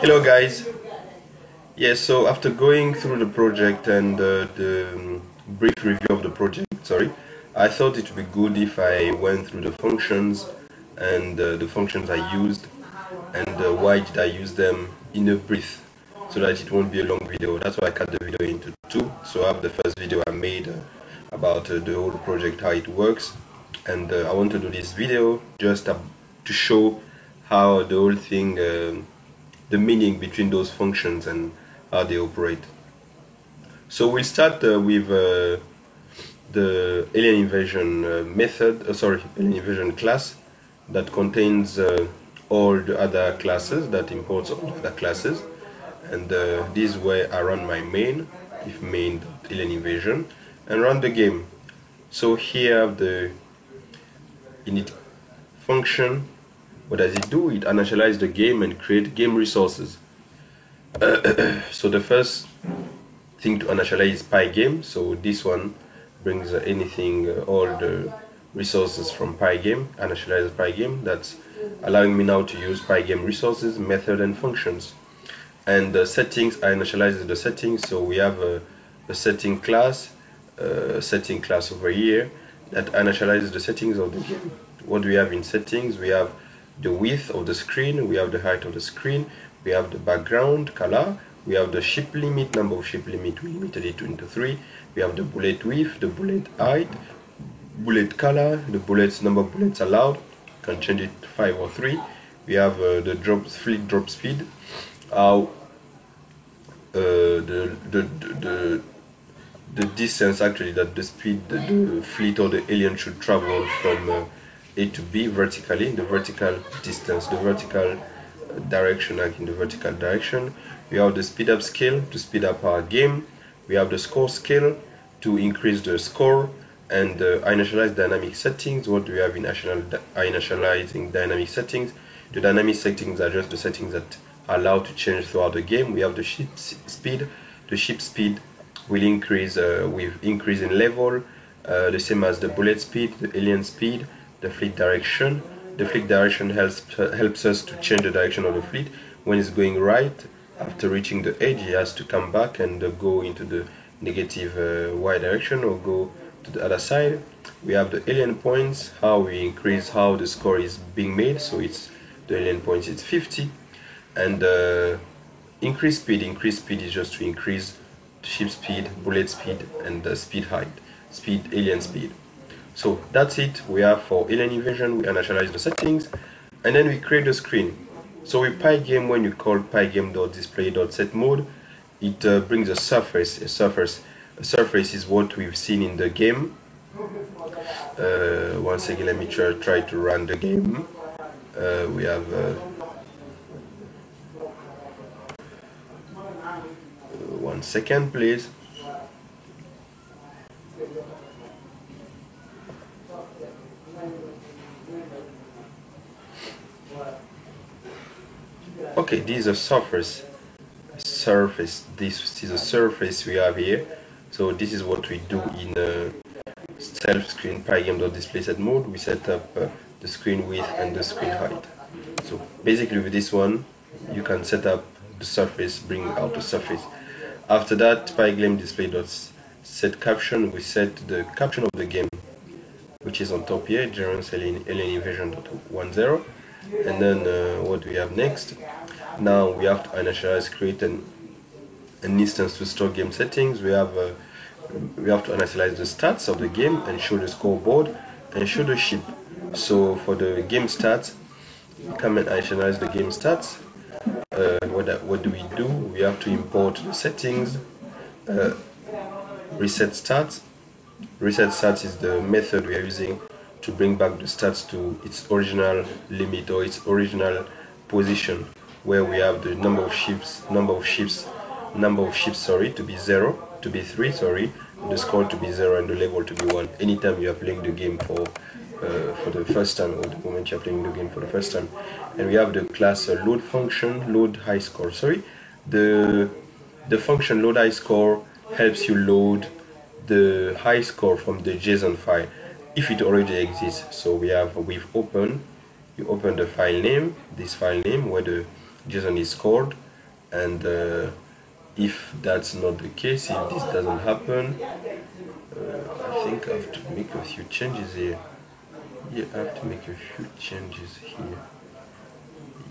Hello guys. Yes, so after going through the project and the brief review of the project, I thought it would be good if I went through the functions and the functions I used and why did I use them in a brief so that it won't be a long video. That's why I cut the video into two. So I have the first video I made about the whole project, how it works, and I want to do this video just to show how the whole thing the meaning between those functions and how they operate. So we'll start with the alien invasion alien invasion class that contains all the other classes, that imports all the other classes, and this is where I run my main, if main.alien invasion, and run the game. So here I have the init function. What does it do? It initializes the game and create game resources. So the first thing to initialize is Pygame. So this one brings all the resources from Pygame, initializes Pygame. That's allowing me now to use Pygame resources, method, and functions. And the settings, I initialize the settings. So we have a setting class over here that initializes the settings of the game. What do we have in settings? We have the width of the screen, we have the height of the screen, we have the background color, we have the ship limit, number of ship limit, we limited it into 3, we have the bullet width, the bullet height, bullet color, the bullets, number of bullets allowed, you can change it to 5 or 3, we have the fleet drop speed, how the distance actually that the fleet or the alien should travel from A to B vertically, the vertical distance, the vertical direction, like in the vertical direction. We have the speed up scale to speed up our game. We have the score scale to increase the score, and initialize dynamic settings. What do we have in initializing dynamic settings? The dynamic settings are just the settings that are allowed to change throughout the game. We have the ship speed. The ship speed will increase with increase in level, the same as the bullet speed, the alien speed, the fleet direction. The fleet direction helps us to change the direction of the fleet. When it's going right, after reaching the edge, it has to come back and go into the negative y direction or go to the other side. We have the alien points, how we increase how the score is being made. So it's the alien points, it's 50, and increase speed is just to increase the ship speed, bullet speed, and the alien speed. So that's it. We have for alien invasion, we initialize the settings, and then we create the screen. So with Pygame, when you call pygame.display.setMode, it brings a surface. A surface is what we've seen in the game. Once again, let me try to run the game. We have 1 second, please. Okay, this is a surface. This is a surface we have here. So this is what we do in self-screen pygame.displaySetMode. We set up the screen width and the screen height. So basically with this one, you can set up the surface, bring out the surface. After that, pygame.display.setCaption, we set the caption of the game, which is on top here, Gerance alien invasion.10. And then what do we have next? Now we have to initialize, create an instance to store game settings. We have to initialize the stats of the game and show the scoreboard and show the ship. So for the game stats, we come and initialize the game stats. What do? We have to import the settings, reset stats. Reset stats is the method we are using to bring back the stats to its original limit or its original position, where we have the number of ships to be 0, to be 3, the score to be 0 and the level to be 1. Anytime you are playing the game for the first time, or the moment you are playing the game for the first time. And we have the class load function, load high score. The function load high score helps you load the high score from the JSON file if it already exists. So we've opened, you open the file name, this file name where the JSON is scored, And if that's not the case, if this doesn't happen, I think I have to make a few changes here. Yeah, I have to make a few changes here.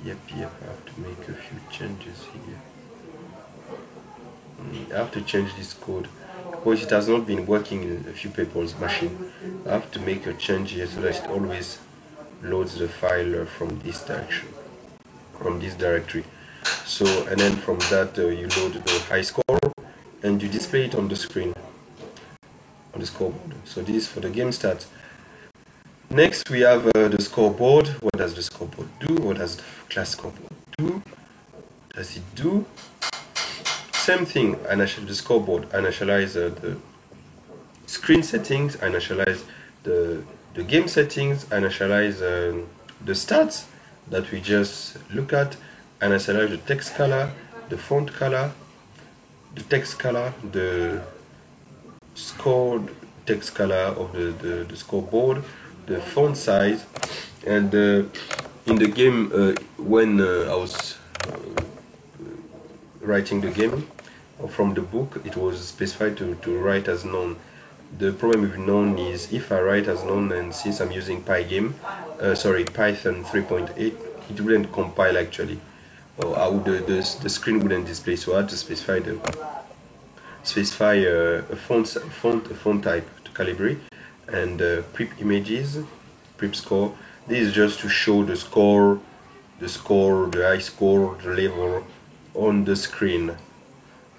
Yep, I have to make a few changes here. I have to change this code because it has not been working in a few people's machine. I have to make a change here so that it always loads the file from this direction, from this directory. So, and then from that you load the high score and you display it on the screen, on the scoreboard. So this is for the game start. Next we have the scoreboard. What does the scoreboard do? What does the class scoreboard do? What does it do? Same thing, the scoreboard, initialize the screen settings, initialize the game settings, initialize the stats that we just look at, initialize the text color, the font color, the text color, the score text color of the scoreboard, the font size, and in the game when I was writing the game from the book, it was specified to write as none. The problem with none is if I write as none, and since I'm using Python 3.8, it wouldn't compile actually, or the screen wouldn't display. So I had to specify a font type to calibrate, and prep images, prep score. This is just to show the score, the high score, the level on the screen.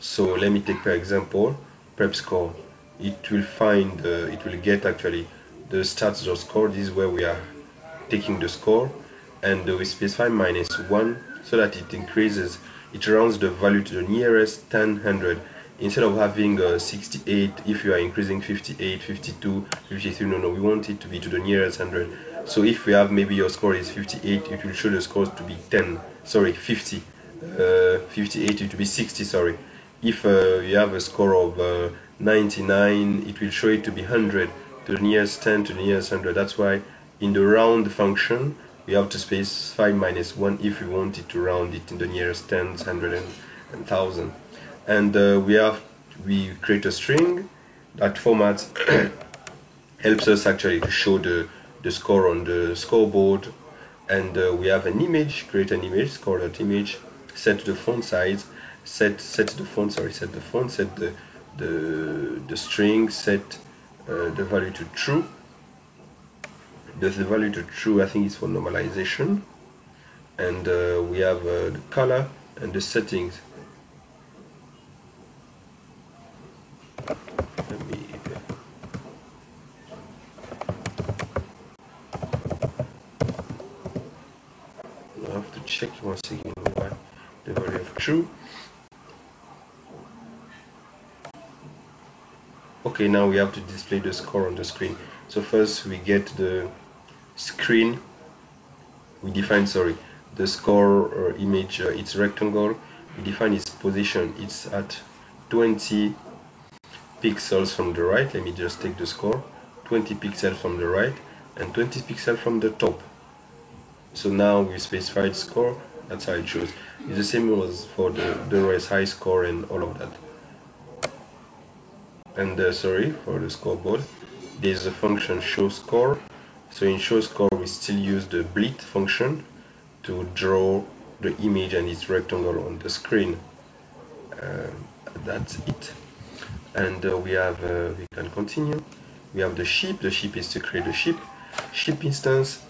So let me take for example prep score. It will find, it will get actually the stats.score. This is where we are taking the score, and we specify -1 so that it increases, it rounds the value to the nearest 100. Instead of having 68, if you are increasing 58, 52, 53, no, we want it to be to the nearest 100. So if we have, maybe your score is 58, it will show the scores to be 50. 58, it will be 60, sorry. If you have a score of 99, it will show it to be 100, to the nearest 10, to the nearest 100. That's why in the round function, we have to specify -1 if we want it to round it in the nearest tens, 100, and 1000. And we create a string that format helps us actually to show the score on the scoreboard. And we have an image, create an image, score.image, set the font size, set the font, set the string, set the value to true. The value to true, I think, is for normalization. And we have the color and the settings. I have to check once again why the value of true. Okay, now we have to display the score on the screen. So first we get the screen, we define, the score image, it's rectangle, we define its position, it's at 20 pixels from the right. Let me just take the score, 20 pixels from the right and 20 pixels from the top. So now we specified score, that's how it shows. It's the same as for the rest, high score and all of that. And for the scoreboard, there's a function show score. So in show score we still use the blit function to draw the image and its rectangle on the screen. That's it. And we can continue. We have the ship. The ship is to create a ship instance,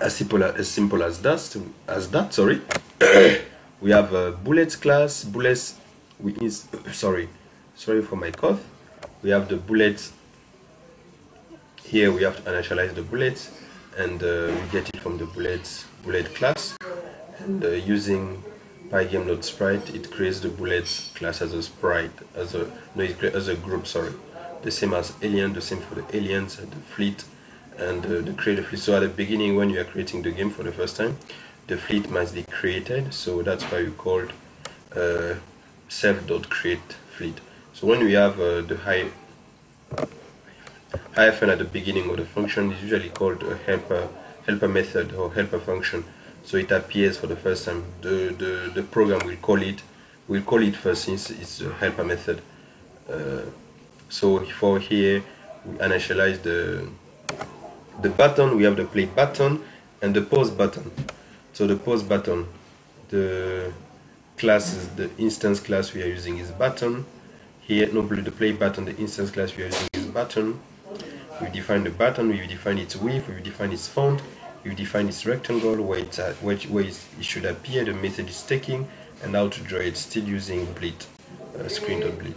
as simple as that. We have a bullets class. Sorry for my cough. We have the bullets. Here we have to initialize the bullets, and we get it from the bullet class. And using pygame.sprite, it creates the bullets class as a sprite, as a group. The same as alien, the same for the aliens, the fleet, and the create fleet. So at the beginning, when you are creating the game for the first time, the fleet must be created. So that's why you called self.create fleet. So when we have the hyphen at the beginning of the function, is usually called a helper method or helper function. so it appears for the first time. The program will call it first, since it's a helper method. So for here we initialize the button. We have the play button and the pause button. So the pause button, the instance class we are using is button. Here, no, the play button, the instance class we are using is button. We define the button, we define its width, we define its font, we define its rectangle, where it should appear, the message is taking, and how to draw it, still using bleed, screen.bleed.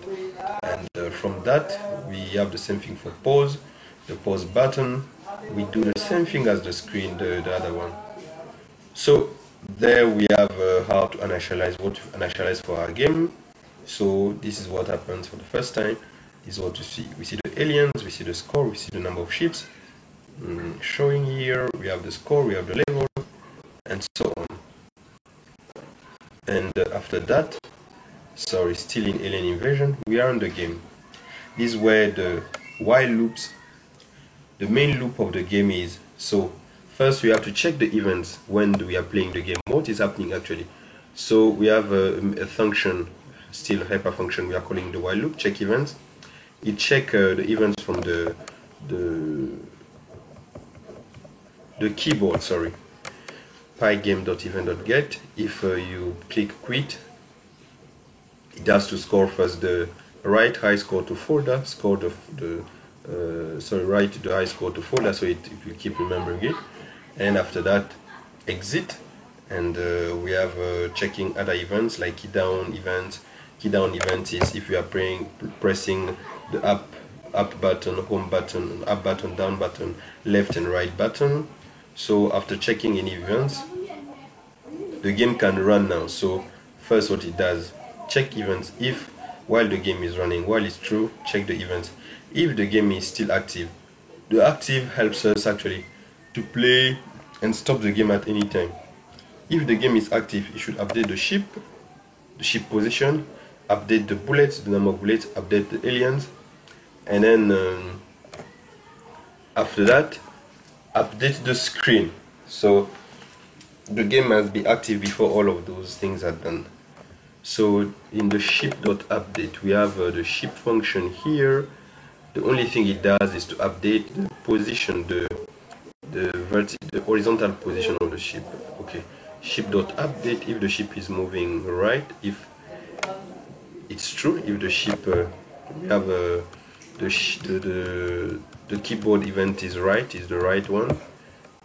And from that, we have the same thing for pause. The pause button, we do the same thing as the screen, the other one. So there we have how to initialize, what to initialize for our game. So this is what happens for the first time. This is what we see. We see the aliens, we see the score, we see the number of ships. Showing here, we have the score, we have the level, and so on. And after that, sorry, still in Alien Invasion, we are in the game. This is where the while loops, the main loop of the game is. So first we have to check the events when we are playing the game, what is happening actually. So we have a function, still a hyper function, we are calling the while loop, check events. It check the events from the keyboard, sorry, pygame.event.get. If you click quit, it has to score first the write high score to folder, score write the high score to folder, so it will keep remembering it. And after that, exit, and we have checking other events like key down events. Key down event is if you are pressing the up button, home button, up button, down button, left and right button. So after checking any events, the game can run now. So first what it does, check events. If while the game is running, while it's true, check the events. If the game is still active, the active helps us actually to play and stop the game at any time. If the game is active, you should update the ship position, update the bullets, the number of bullets, update the aliens, and then after that, update the screen. So the game must be active before all of those things are done. So in the ship.update, we have the ship function here. The only thing it does is to update the position, the horizontal position of the ship. Okay, ship.update if the ship is moving right, if it's true, if the ship we have the keyboard event is right, is the right one.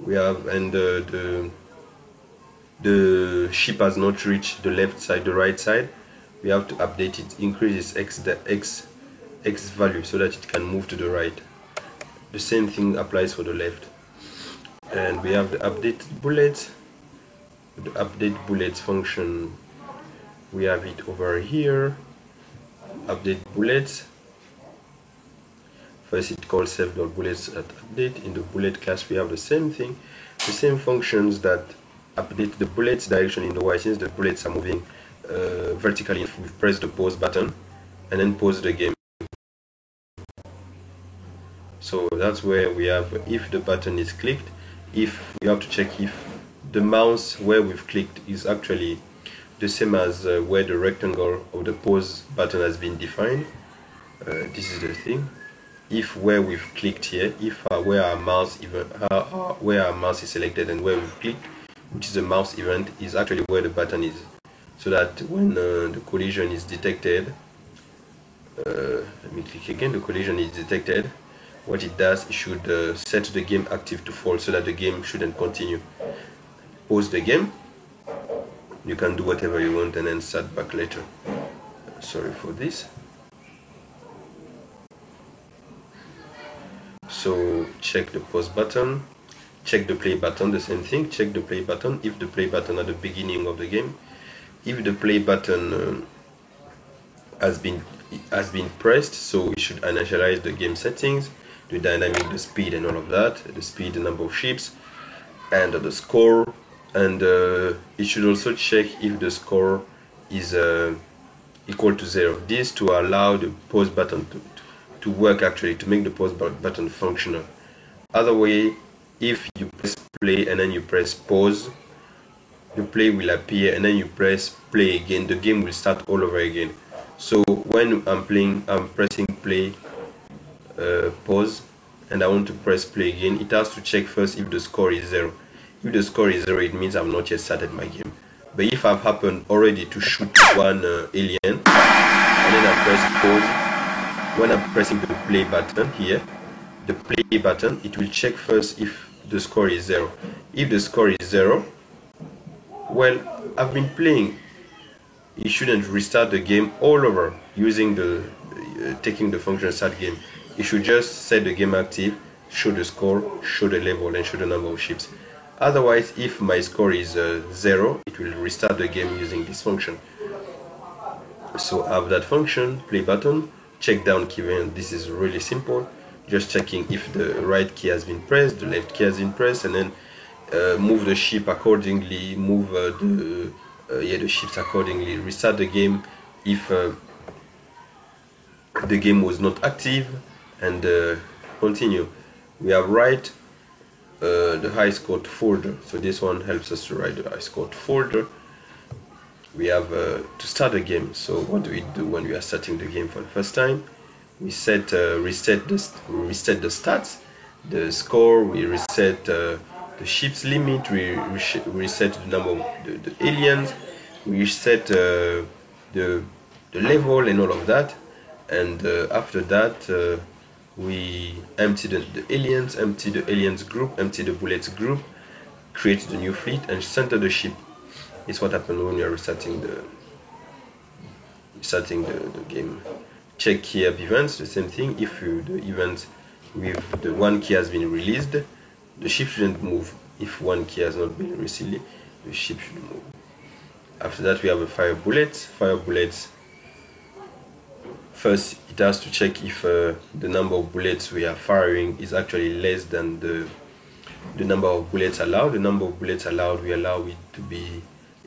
We have, and the ship has not reached the left side, the right side. We have to update it, increase its x value so that it can move to the right. The same thing applies for the left. And we have the update bullets. The update bullets function, we have it over here. Update bullets. First it calls self.bullets at update. In the bullet class we have the same thing, the same functions that update the bullets direction in the Y. Since the bullets are moving vertically, we press the pause button and then pause the game. So that's where we have if the button is clicked. If we have to check if the mouse where we've clicked is actually the same as where the rectangle of the pause button has been defined. This is the thing. If where we've clicked here, if where our mouse is selected and where we've clicked, which is the mouse event, is actually where the button is, so that when the collision is detected, let me click again, the collision is detected, what it does, it should set the game active to false, so that the game shouldn't continue. Pause the game, you can do whatever you want and then start back later. Sorry for this. So check the pause button, check the play button, the same thing, check the play button if the play button at the beginning of the game. If the play button has been pressed, so we should initialize the game settings, the dynamic, the speed and all of that, the speed, the number of ships, and the score, and it should also check if the score is equal to 0. This to allow the pause button to work, actually, to make the pause button functional. Other way, if you press play and then you press pause, the play will appear, and then you press play again, the game will start all over again. So when I'm playing, I'm pressing play, pause, and I want to press play again, it has to check first if the score is 0. If the score is 0, it means I've not yet started my game. But if I've happened already to shoot one alien, and then I press pause, when I'm pressing the play button here, the play button, it will check first if the score is 0. If the score is 0, well, I've been playing. You shouldn't restart the game all over using the taking the function start game. You should just set the game active, show the score, show the level, and show the number of ships. Otherwise, if my score is 0, it will restart the game using this function. So I have that function, play button, check down key event. This is really simple. Just checking if the right key has been pressed, the left key has been pressed, and then move the ship accordingly, move the ships accordingly, restart the game if the game was not active, and continue. We have write the high score folder, so this one helps us to write the high score folder. We have to start the game. So what do we do when we are starting the game for the first time? We set reset the stats, the score, we reset the ship's limit, we reset the number of the aliens, we set the level and all of that, and after that we empty the aliens, empty the aliens group, empty the bullets group, create the new fleet, and center the ship. It's what happens when you are restarting the game. Check key up events, the same thing. If the event with the one key has been released, the ship shouldn't move. If one key has not been released, the ship should move. After that, we have a fire bullets. Fire bullets, first it has to check if the number of bullets we are firing is actually less than the number of bullets allowed. The number of bullets allowed, we allow it to be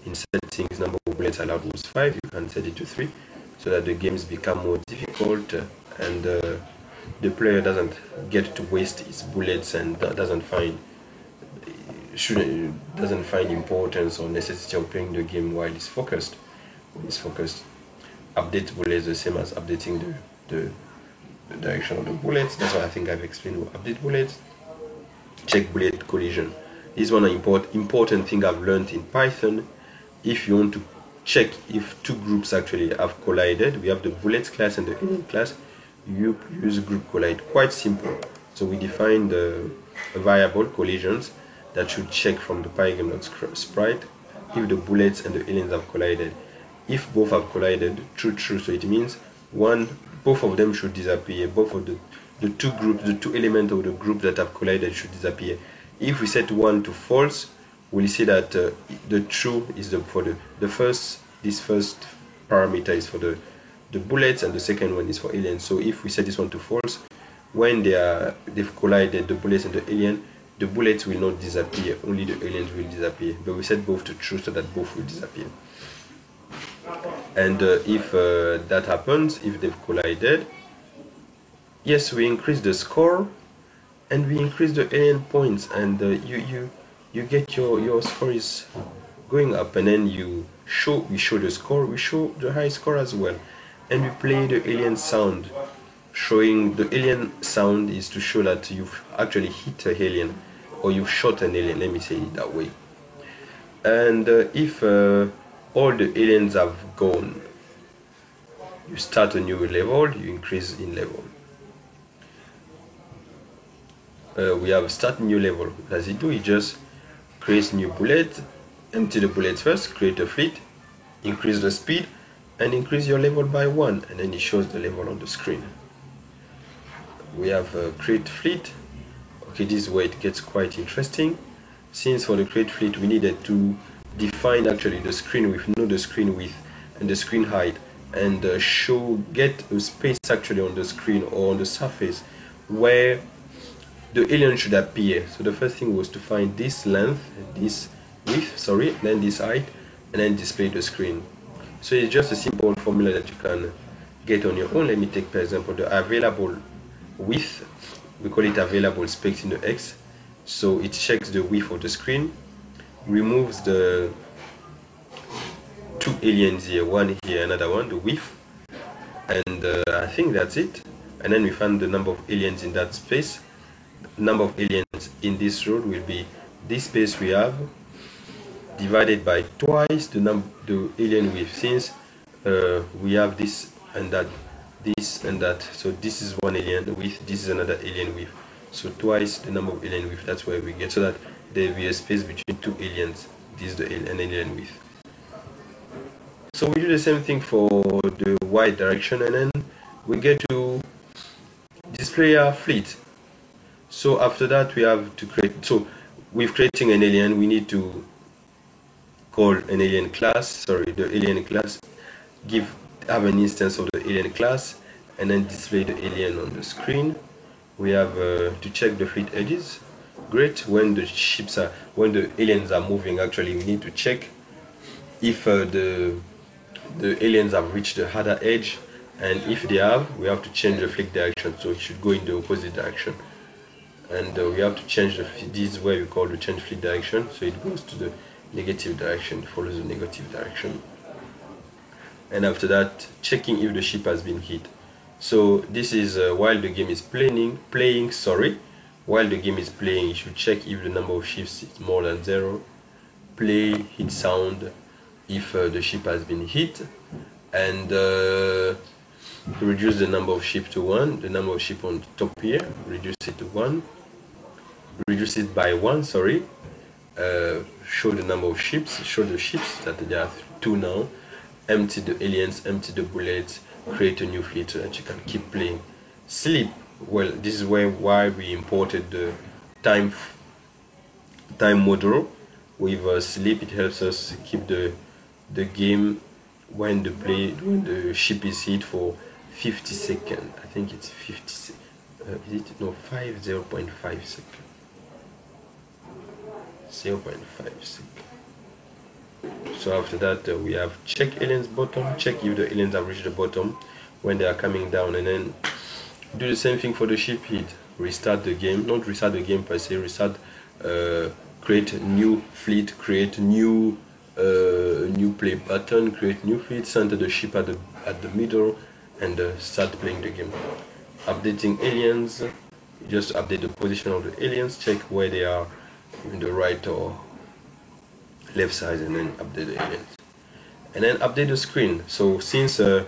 in settings. Number of bullets allowed was 5, you can set it to 3, so that the games become more difficult and the player doesn't get to waste his bullets and doesn't find importance or necessity of playing the game while he's focused. Update bullets, the same as updating the direction of the bullets. That's what I think I've explained. Update bullets. Check bullet collision. This is one important thing I've learned in Python. If you want to check if two groups actually have collided, we have the bullets class and the alien class. You use group collide. Quite simple. So we define a variable collisions that should check from the pygame.sprite if the bullets and the aliens have collided. If both have collided, true, so it means both of them should disappear. Both of the two elements of the group that have collided should disappear. If we set 1 to false, we'll see that the true is this first parameter is for the bullets, and the second one is for aliens. So if we set this one to false, when they've collided, the bullets and the alien, the bullets will not disappear, only the aliens will disappear. But we set both to true so that both will disappear. And if that happens, if they've collided, yes, we increase the score and we increase the alien points, and you get your score is going up, and then we show the score, we show the high score as well, and we play the alien sound. Showing the alien sound is to show that you've actually hit an alien or you've shot an alien, let me say it that way. And if all the aliens have gone, you start a new level, you increase in level. We have start new level. What does it do? It just creates new bullet, empty the bullets first, create a fleet, increase the speed, and increase your level by 1, and then it shows the level on the screen. We have create fleet. Okay, this is where it gets quite interesting, since for the create fleet we needed to define actually the screen width, know the screen width and the screen height, and get a space actually on the screen or on the surface where the alien should appear. So the first thing was to find this length, this width, sorry, then this height, and then display the screen. So it's just a simple formula that you can get on your own. Let me take, for example, the available width. We call it available specs in the X. So it checks the width of the screen, removes the 2 aliens here, one here, another one, the width, and I think that's it. And then we find the number of aliens in that space. The number of aliens in this road will be this space we have divided by twice the alien width, since we have this and that, so this is one alien width, this is another alien width, so twice the number of alien width. That's why we get, so that there will be a space between 2 aliens. This is an alien width. So we do the same thing for the y direction, and then we get to display our fleet. So after that we have to create, so with creating an alien we need to call an alien class, the alien class, have an instance of the alien class, and then display the alien on the screen. We have to check the fleet edges. Great. When the aliens are moving, actually we need to check if the aliens have reached the harder edge, and if they have, we have to change the fleet direction, so it should go in the opposite direction. And we have to change this is where we call the change fleet direction, so it goes to the negative direction, follows the negative direction. And after that, checking if the ship has been hit. So this is while the game is playing, while the game is playing, you should check if the number of ships is more than 0. Play, hit sound if the ship has been hit, and reduce the number of ships to 1. The number of ships on the top here, reduce it to 1. Reduce it by 1, sorry. Show the number of ships, show the ships that there are 2 now. Empty the aliens, empty the bullets, create a new fleet so that you can keep playing. Sleep, well, this is why we imported the time module. With sleep, it helps us keep the game when the ship is hit for 50 seconds. I think it's 50 is it? No, 0.5 seconds. 0.5 seconds. So after that we have check aliens bottom, check if the aliens have reached the bottom when they are coming down, and then do the same thing for the ship hit. Restart the game, not restart the game per se, restart, create new fleet, create new play button, create new fleet, center the ship at the middle, and start playing the game. Updating aliens, just update the position of the aliens, check where they are in the right or left side, and then update the aliens, and then update the screen. So since Python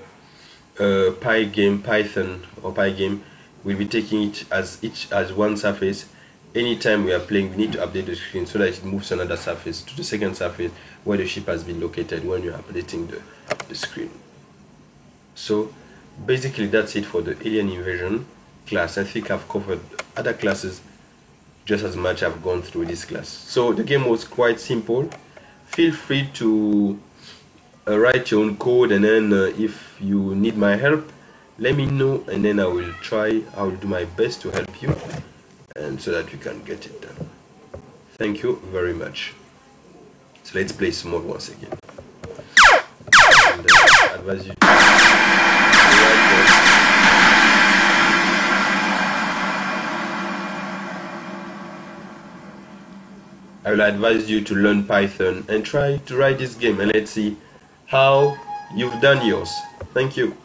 or Pygame will be taking each as one surface, anytime we are playing we need to update the screen so that it moves another surface to the second surface where the ship has been located when you are updating the screen. So basically that's it for the alien invasion class. I think I've covered other classes just as much I've gone through this class. So the game was quite simple. Feel free to write your own code, and then if you need my help, let me know, and then I will do my best to help you, and so that we can get it done. Thank you very much. So let's play small once again. And I advise you I will advise you to learn Python and try to write this game, and let's see how you've done yours. Thank you.